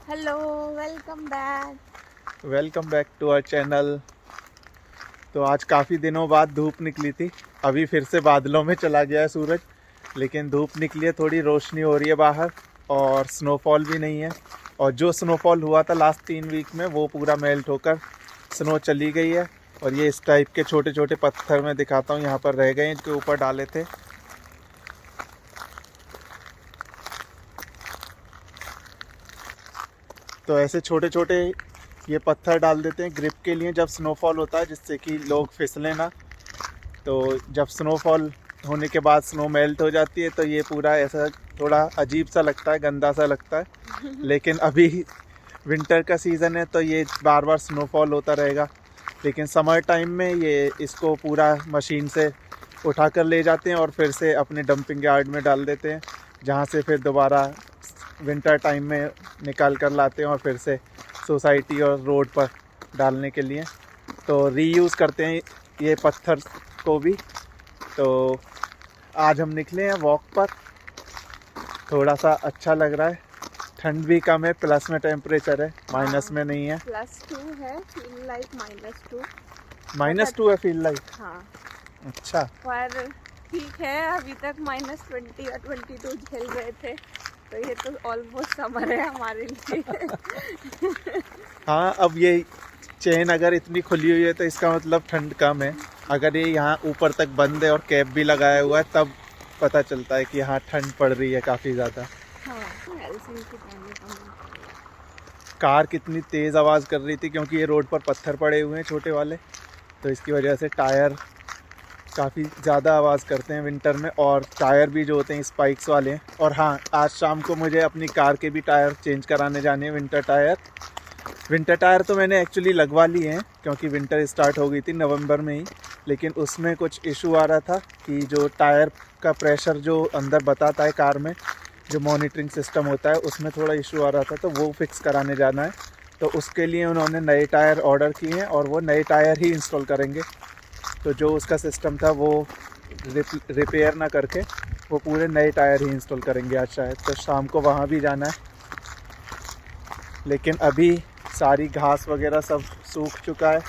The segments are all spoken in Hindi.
Hello, welcome back to our channel. तो आज काफ़ी दिनों बाद धूप निकली थी। अभी फिर से बादलों में चला गया है सूरज, लेकिन धूप निकली है, थोड़ी रोशनी हो रही है बाहर और स्नोफॉल भी नहीं है। और जो स्नोफॉल हुआ था लास्ट 3 वीक में वो पूरा मेल्ट होकर स्नो चली गई है। और ये इस टाइप के छोटे छोटे पत्थर मैं दिखाता हूँ, यहाँ पर रह गए, इनके ऊपर डाले थे। तो ऐसे छोटे छोटे ये पत्थर डाल देते हैं ग्रिप के लिए जब स्नोफॉल होता है, जिससे कि लोग फिसलें ना। तो जब स्नोफॉल होने के बाद स्नो मेल्ट हो जाती है तो ये पूरा ऐसा थोड़ा अजीब सा लगता है, गंदा सा लगता है। लेकिन अभी विंटर का सीज़न है तो ये बार बार स्नोफॉल होता रहेगा। लेकिन समर टाइम में ये इसको पूरा मशीन से उठा कर ले जाते हैं और फिर से अपने डंपिंग यार्ड में डाल देते हैं, जहाँ से फिर दोबारा विंटर टाइम में निकाल कर लाते हैं और फिर से सोसाइटी और रोड पर डालने के लिए। तो रीयूज़ करते हैं ये पत्थर को भी। तो आज हम निकले हैं वॉक पर, थोड़ा सा अच्छा लग रहा है, ठंड भी कम है, प्लस में टेम्परेचर है, माइनस में नहीं है। +2 है, फील लाइक -2। -2 है फील लाइक। हाँ, अच्छा, पर ठीक है, अभी तक -20 या 22 झेल रहे थे, तो ये तो ऑलमोस्ट समर है हमारे लिए। हाँ, अब ये चेन अगर इतनी खुली हुई है तो इसका मतलब ठंड कम है। अगर ये यहाँ ऊपर तक बंद है और कैप भी लगाया हुआ है तब पता चलता है कि यहाँ ठंड पड़ रही है काफ़ी ज़्यादा। कार कितनी तेज़ आवाज़ कर रही थी क्योंकि ये रोड पर पत्थर पड़े हुए हैं छोटे वाले, तो इसकी वजह से टायर काफ़ी ज़्यादा आवाज़ करते हैं विंटर में। और टायर भी जो होते हैं स्पाइक्स वाले हैं। और हाँ, आज शाम को मुझे अपनी कार के भी टायर चेंज कराने जाने हैं, विंटर टायर तो मैंने एक्चुअली लगवा लिए हैं क्योंकि विंटर स्टार्ट हो गई थी नवंबर में ही। लेकिन उसमें कुछ इशू आ रहा था कि जो टायर का प्रेशर जो अंदर बताता है कार में, जो मॉनिटरिंग सिस्टम होता है, उसमें थोड़ा इशू आ रहा था, तो वो फिक्स कराने जाना है। तो उसके लिए उन्होंने नए टायर ऑर्डर किए हैं और वो नए टायर ही इंस्टॉल करेंगे। तो जो उसका सिस्टम था वो रिपेयर ना करके वो पूरे नए टायर ही इंस्टॉल करेंगे आज शायद। तो शाम को वहाँ भी जाना है। लेकिन अभी सारी घास वगैरह सब सूख चुका है,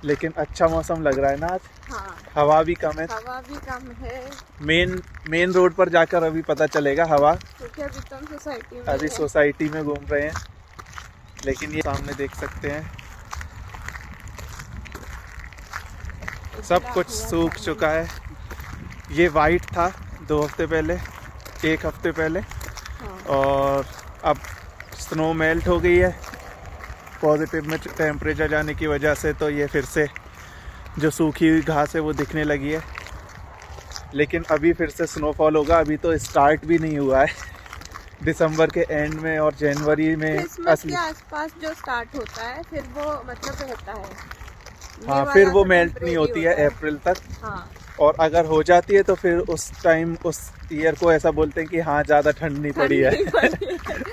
लेकिन अच्छा मौसम लग रहा है ना आज। हाँ, हवा भी कम है। हवा भी कम है, मेन रोड पर जाकर अभी पता चलेगा हवा, क्योंकि अभी तो हम सोसाइटी में अभी हैं। सोसाइटी में घूम रहे हैं। लेकिन ये सामने देख सकते हैं सब कुछ सूख चुका है। ये वाइट था 2 हफ्ते पहले, 1 हफ्ते पहले, हाँ। और अब स्नो मेल्ट हो गई है पॉजिटिव में टेम्परेचर जाने की वजह से। तो ये फिर से जो सूखी हुई घास है वो दिखने लगी है। लेकिन अभी फिर से स्नोफॉल होगा, अभी तो स्टार्ट भी नहीं हुआ है। दिसंबर के एंड में और जनवरी में क्रिसमस के आसपास जो स्टार्ट होता है फिर वो मतलब रहता है। हाँ, फिर वो मेल्ट नहीं होती है अप्रैल तक। हाँ। और अगर हो जाती है तो फिर उस टाइम उस ईयर को ऐसा बोलते हैं कि हाँ, ज़्यादा ठंड नहीं पड़ी है।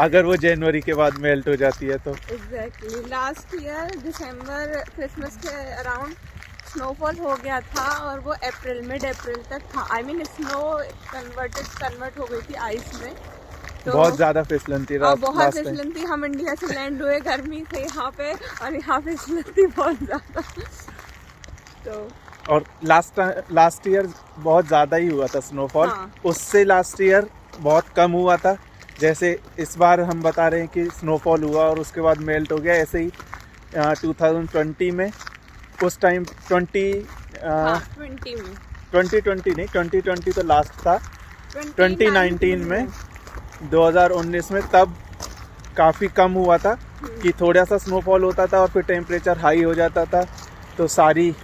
अगर वो जनवरी के बाद मेल्ट हो जाती है तो। एग्जैक्टली, लास्ट ईयर दिसंबर क्रिसमस के अराउंड स्नोफॉल हो गया था और वो अप्रैल, मिड अप्रैल तक था। आई मीन स्नो कन्वर्ट हो गई थी आइस में। तो बहुत ज़्यादा फिसलन थी बहुत फिसलन थी। हम इंडिया से लैंड हुए गर्मी से यहाँ पे, और यहाँ फिसलन थी बहुत ज़्यादा। तो और लास्ट ईयर बहुत ज़्यादा ही हुआ था स्नोफॉल। हाँ। उससे लास्ट ईयर बहुत कम हुआ था। जैसे इस बार हम बता रहे हैं कि स्नोफॉल हुआ और उसके बाद मेल्ट हो गया, ऐसे ही 2020 में उस टाइम 2020 तो लास्ट था, 2019 में 2019 में तब काफ़ी कम हुआ था कि थोड़ा सा स्नोफॉल होता था और फिर टेम्परेचर हाई हो जाता था, तो सारी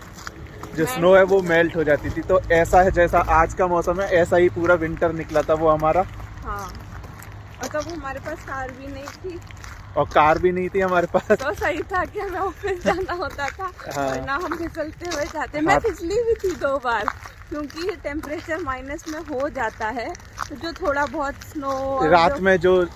जो स्नो है वो मेल्ट हो जाती थी। तो ऐसा है, जैसा आज का मौसम है ऐसा ही पूरा विंटर निकला था वो हमारा। हाँ, और तब हमारे पास कार भी नहीं थी और कार भी नहीं थी हमारे पास, तो सही था कि हमें ऑफिस जाना होता था। हाँ। और ना हम फिसलते हुए जाते। मैं फिसली भी थी 2 बार, क्योंकि टेम्परेचर माइनस में हो जाता है, तो जो थोड़ा बहुत स्नो रात में जो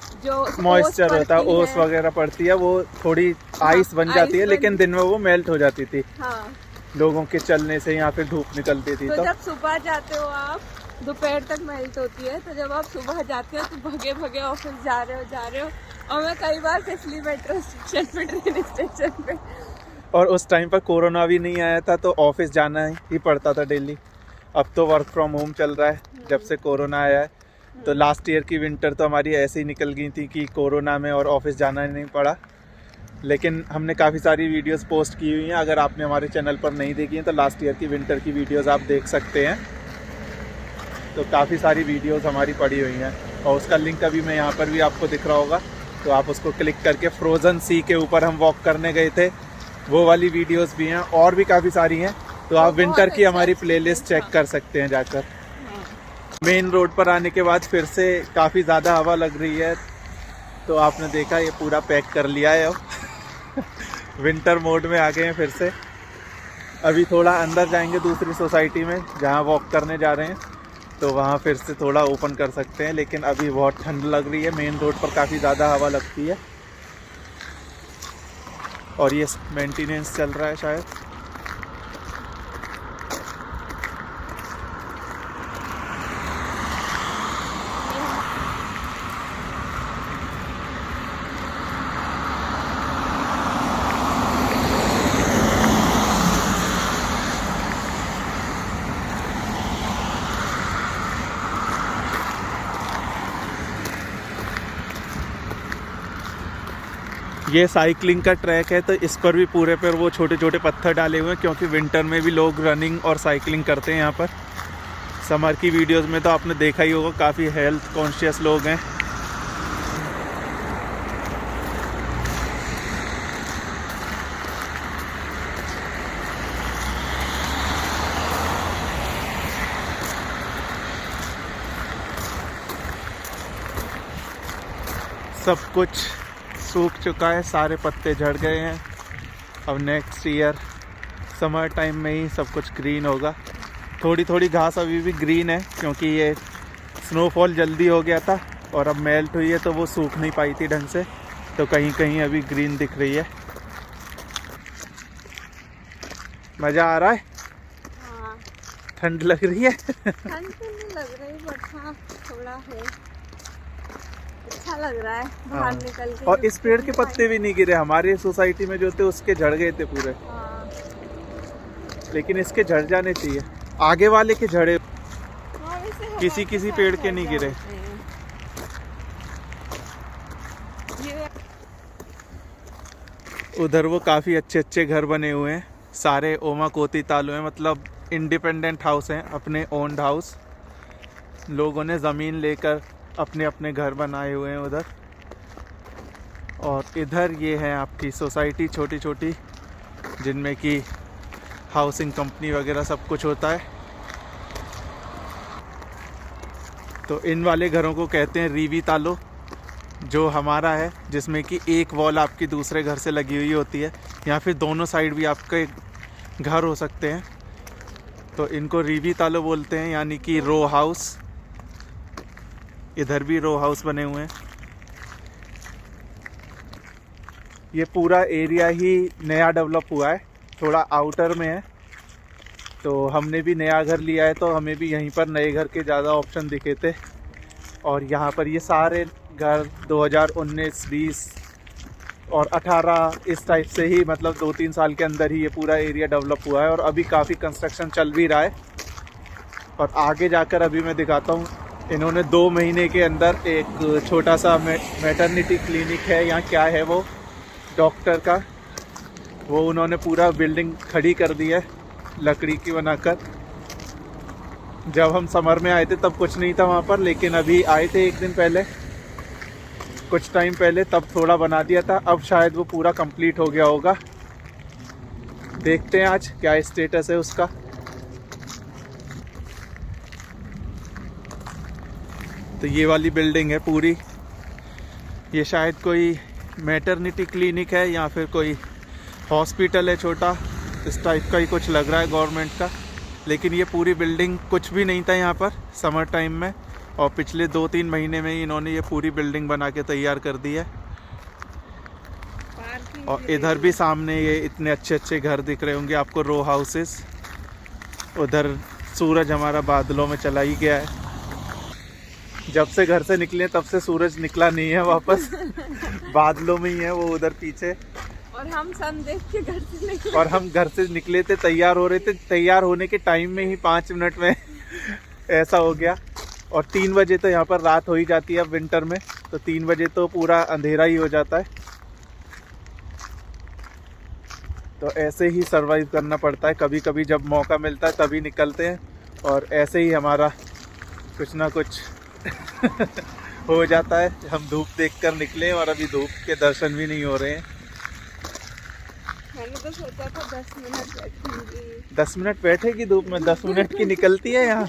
मॉइस्चर होता है, ओस है वगैरह पड़ती है, वो थोड़ी आइस बन जाती है, लेकिन दिन में वो मेल्ट हो जाती थी। हाँ, लोगों के चलने से या फिर धूप निकलती थी। तो जब सुबह जाते हो आप दोपहर तक मेल्ट होती है। तो जब आप सुबह जाते हो तो भगे भगे ऑफिस जा रहे हो और मैं कई बार फिसली मेट्रो स्टेशन पे, ट्रेन स्टेशन पे। और उस टाइम पर कोरोना भी नहीं आया था तो ऑफिस जाना ही पड़ता था डेली। अब तो वर्क फ्रॉम होम चल रहा है जब से कोरोना आया है। तो लास्ट ईयर की विंटर तो हमारी ऐसे ही निकल गई थी कि कोरोना में और ऑफिस जाना ही नहीं पड़ा। लेकिन हमने काफ़ी सारी वीडियोस पोस्ट की हुई हैं, अगर आपने हमारे चैनल पर नहीं देखी हैं तो लास्ट ईयर की विंटर की वीडियोस आप देख सकते हैं। तो काफ़ी सारी वीडियोस हमारी पड़ी हुई हैं और उसका लिंक अभी मैं यहाँ पर भी आपको दिख रहा होगा, तो आप उसको क्लिक करके फ्रोज़न सी के ऊपर हम वॉक करने गए थे, वो वाली वीडियोस भी हैं और भी काफ़ी सारी हैं। तो आप विंटर की हमारी प्लेलिस्ट चेक कर सकते हैं जाकर। मेन रोड पर आने के बाद फिर से काफ़ी ज़्यादा हवा लग रही है। तो आपने देखा ये पूरा पैक कर लिया है अब विंटर मोड में आ गए हैं फिर से। अभी थोड़ा अंदर जाएंगे दूसरी सोसाइटी में जहाँ वॉक करने जा रहे हैं, तो वहाँ फिर से थोड़ा ओपन कर सकते हैं। लेकिन अभी बहुत ठंड लग रही है, मेन रोड पर काफ़ी ज़्यादा हवा लगती है और ये मेंटेनेंस चल रहा है शायद। ये साइकिलिंग का ट्रैक है, तो इस पर भी पूरे पर वो छोटे छोटे पत्थर डाले हुए हैं क्योंकि विंटर में भी लोग रनिंग और साइकिलिंग करते हैं यहाँ पर। समर की वीडियोस में तो आपने देखा ही होगा, काफ़ी हेल्थ कॉन्शियस लोग हैं। सब कुछ सूख चुका है, सारे पत्ते झड़ गए हैं। अब नेक्स्ट ईयर समर टाइम में ही सब कुछ ग्रीन होगा। थोड़ी थोड़ी घास अभी भी ग्रीन है क्योंकि ये स्नोफॉल जल्दी हो गया था और अब मेल्ट हुई है तो वो सूख नहीं पाई थी ढंग से, तो कहीं कहीं अभी ग्रीन दिख रही है। मज़ा आ रहा है? हाँ। ठंड लग रही है? ठंड तो नहीं लग रही बट हाँ थोड़ा है, अच्छा लग रहा है बाहर निकल के। और इस पेड़ के पत्ते भी नहीं गिरे, हमारी सोसाइटी में जो थे उसके झड़ गए थे पूरे। हाँ। लेकिन इसके झड़ जाने चाहिए, आगे वाले के झड़े, हाँ, किसी किसी पेड़ के नहीं गिरे। उधर वो काफ़ी अच्छे अच्छे घर बने हुए हैं, सारे ओमाकोती तालु हैं, मतलब इंडिपेंडेंट हाउस हैं, अपने ओन्ड हाउस। लोगों ने ज़मीन लेकर अपने अपने घर बनाए हुए हैं उधर। और इधर ये है आपकी सोसाइटी छोटी छोटी, जिनमें कि हाउसिंग कंपनी वगैरह सब कुछ होता है। तो इन वाले घरों को कहते हैं रीवी तालो, जो हमारा है, जिसमें कि एक वॉल आपकी दूसरे घर से लगी हुई होती है, या फिर दोनों साइड भी आपके घर हो सकते हैं। तो इनको रीवी तालो बोलते हैं, यानी कि रो हाउस। इधर भी रो हाउस बने हुए हैं। ये पूरा एरिया ही नया डेवलप हुआ है, थोड़ा आउटर में है। तो हमने भी नया घर लिया है तो हमें भी यहीं पर नए घर के ज़्यादा ऑप्शन दिखे थे। और यहाँ पर ये सारे घर 2019, 20 और 18 इस टाइप से ही, मतलब 2-3 साल के अंदर ही ये पूरा एरिया डेवलप हुआ है। और अभी काफ़ी कंस्ट्रक्शन चल भी रहा है। और आगे जाकर अभी मैं दिखाता हूँ, इन्होंने 2 महीने के अंदर एक छोटा सा मैटरनिटी क्लिनिक है या क्या है वो, डॉक्टर का, वो उन्होंने पूरा बिल्डिंग खड़ी कर दी है लकड़ी की बनाकर। जब हम समर में आए थे तब कुछ नहीं था वहाँ पर, लेकिन अभी आए थे एक दिन पहले, कुछ टाइम पहले, तब थोड़ा बना दिया था। अब शायद वो पूरा कंप्लीट हो गया होगा। देखते हैं आज क्या स्टेटस है उसका। तो ये वाली बिल्डिंग है पूरी, ये शायद कोई मैटरनिटी क्लिनिक है या फिर कोई हॉस्पिटल है छोटा, इस टाइप का ही कुछ लग रहा है गवर्नमेंट का। लेकिन ये पूरी बिल्डिंग, कुछ भी नहीं था यहाँ पर समर टाइम में, और पिछले 2-3 महीने में ही इन्होंने ये पूरी बिल्डिंग बना के तैयार कर दी है। और इधर भी सामने ये इतने अच्छे अच्छे घर दिख रहे होंगे आपको, रो हाउसेस। उधर सूरज हमारा बादलों में चला ही गया है। जब से घर से निकले तब से सूरज निकला नहीं है वापस, बादलों में ही है वो उधर पीछे। और हम सन देख के घर से निकले, और हम घर से निकले थे, तैयार हो रहे थे, तैयार होने के टाइम में ही 5 मिनट में ऐसा हो गया। और 3 बजे तो यहाँ पर रात हो ही जाती है अब विंटर में, तो 3 बजे तो पूरा अंधेरा ही हो जाता है। तो ऐसे ही सरवाइव करना पड़ता है, कभी कभी जब मौका मिलता है तभी निकलते हैं, और ऐसे ही हमारा कुछ ना कुछ हो जाता है। हम धूप देखकर निकले और अभी धूप के दर्शन भी नहीं हो रहे हैं। मैंने तो सोचा था 10 मिनट बैठूंगी। 10 मिनट बैठेगी धूप में? 10 मिनट की निकलती है यहाँ।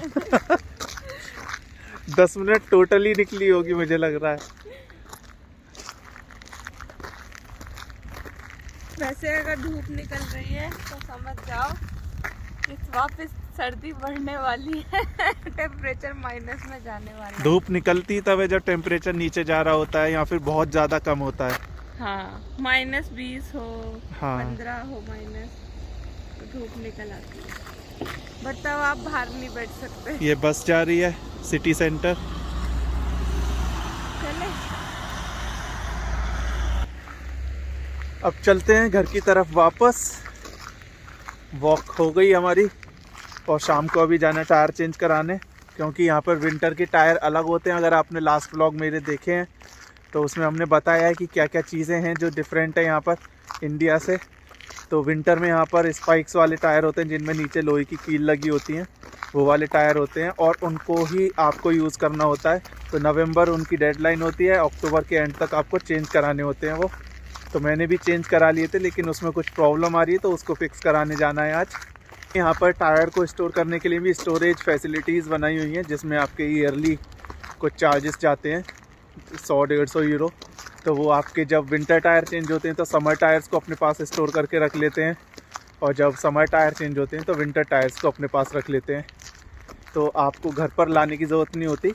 10 मिनट टोटली निकली होगी मुझे लग रहा है। वैसे अगर धूप निकल रही है तो समझ जाओ इस वापस सर्दी बढ़ने वाली है। टेम्परेचर माइनस में जाने वाला है। धूप निकलती तब है जब टेम्परेचर नीचे जा रहा होता है, या फिर बहुत ज़्यादा कम होता है। हाँ, -20 हो, हाँ। 15 हो माइनस, तो धूप निकल आती है। बट तब आप बाहर नहीं बैठ सकते। ये बस जा रही है सिटी सेंटर। चले अब चलते हैं घर की तरफ वापस। वॉक हो गई हमारी, और शाम को अभी जाना टायर चेंज कराने, क्योंकि यहाँ पर विंटर के टायर अलग होते हैं। अगर आपने लास्ट व्लॉग मेरे देखे हैं तो उसमें हमने बताया है कि क्या क्या चीज़ें हैं जो डिफरेंट है यहाँ पर इंडिया से। तो विंटर में यहाँ पर स्पाइक्स वाले टायर होते हैं जिनमें नीचे लोहे की कील लगी होती हैं, वो वाले टायर होते हैं, और उनको ही आपको यूज़ करना होता है। तो नवंबर उनकी डेडलाइन होती है, अक्टूबर के एंड तक आपको चेंज कराने होते हैं वो। तो मैंने भी चेंज करा लिए थे, लेकिन उसमें कुछ प्रॉब्लम आ रही है तो उसको फिक्स कराने जाना है आज। यहाँ पर टायर को स्टोर करने के लिए भी स्टोरेज फैसिलिटीज़ बनाई हुई हैं, जिसमें आपके ईयरली कुछ चार्जेस जाते हैं 100-150 यूरो। तो वो आपके जब विंटर टायर चेंज होते हैं तो समर टायर्स को अपने पास स्टोर करके रख लेते हैं, और जब समर टायर चेंज होते हैं तो विंटर टायर्स को अपने पास रख लेते हैं। तो आपको घर पर लाने की ज़रूरत नहीं होती,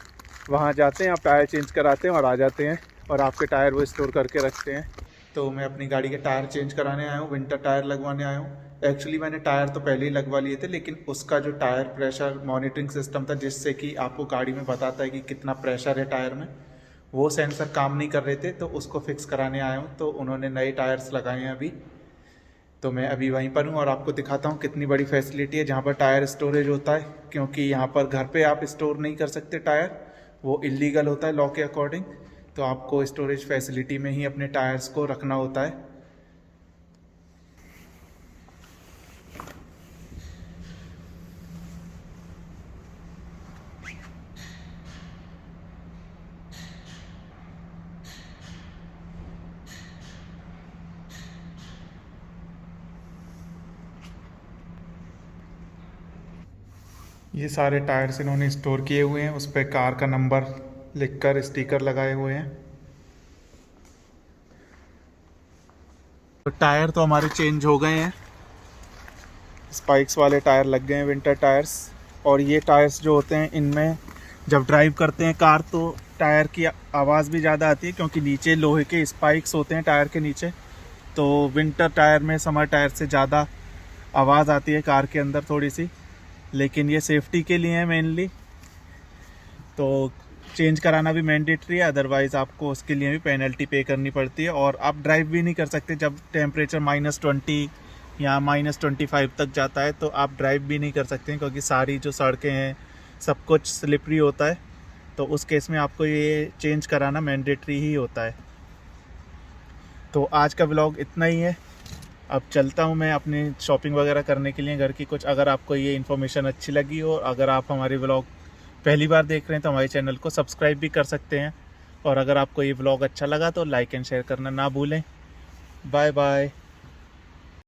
वहाँ जाते हैं, आप टायर चेंज कराते हैं और आ जाते हैं, और आपके टायर वो स्टोर करके रखते हैं। तो मैं अपनी गाड़ी के टायर चेंज कराने आया हूँ, विंटर टायर लगवाने आया हूँ। एक्चुअली मैंने टायर तो पहले ही लगवा लिए थे, लेकिन उसका जो टायर प्रेशर मॉनिटरिंग सिस्टम था, जिससे कि आपको गाड़ी में बताता है कि कितना प्रेशर है टायर में, वो सेंसर काम नहीं कर रहे थे, तो उसको फिक्स कराने आया हूँ। तो उन्होंने नए टायर्स लगाए हैं अभी, तो मैं अभी वहीं पर हूँ और आपको दिखाता हूँ कितनी बड़ी फैसिलिटी है जहाँ पर टायर स्टोरेज होता है। क्योंकि यहाँ पर घर पे आप स्टोर नहीं कर सकते टायर, वो इलीगल होता है लॉ के अकॉर्डिंग। तो आपको स्टोरेज फैसिलिटी में ही अपने टायर्स को रखना होता है। ये सारे टायर्स इन्होंने स्टोर किए हुए हैं, उस पर कार का नंबर लिखकर स्टिकर लगाए हुए हैं। तो टायर तो हमारे चेंज हो गए हैं, स्पाइक्स वाले टायर लग गए हैं, विंटर टायर्स। और ये टायर्स जो होते हैं, इनमें जब ड्राइव करते हैं कार तो टायर की आवाज़ भी ज़्यादा आती है, क्योंकि नीचे लोहे के स्पाइक्स होते हैं टायर के नीचे। तो विंटर टायर में समर टायर से ज़्यादा आवाज़ आती है कार के अंदर थोड़ी सी, लेकिन ये सेफ्टी के लिए है मेनली। तो चेंज कराना भी मैंडेटरी है, अदरवाइज़ आपको उसके लिए भी पेनल्टी पे करनी पड़ती है। और आप ड्राइव भी नहीं कर सकते जब टेम्परेचर -20 या -25 तक जाता है, तो आप ड्राइव भी नहीं कर सकते, क्योंकि सारी जो सड़कें हैं सब कुछ स्लिपरी होता है। तो उस केस में आपको ये चेंज कराना मैंडेटरी ही होता है। तो आज का व्लॉग इतना ही है। अब चलता हूँ मैं अपनी शॉपिंग वगैरह करने के लिए घर की कुछ। अगर आपको ये इन्फॉर्मेशन अच्छी लगी हो, अगर आप हमारे व्लॉग पहली बार देख रहे हैं तो हमारे चैनल को सब्सक्राइब भी कर सकते हैं। और अगर आपको ये व्लॉग अच्छा लगा तो लाइक एंड शेयर करना ना भूलें। Bye bye.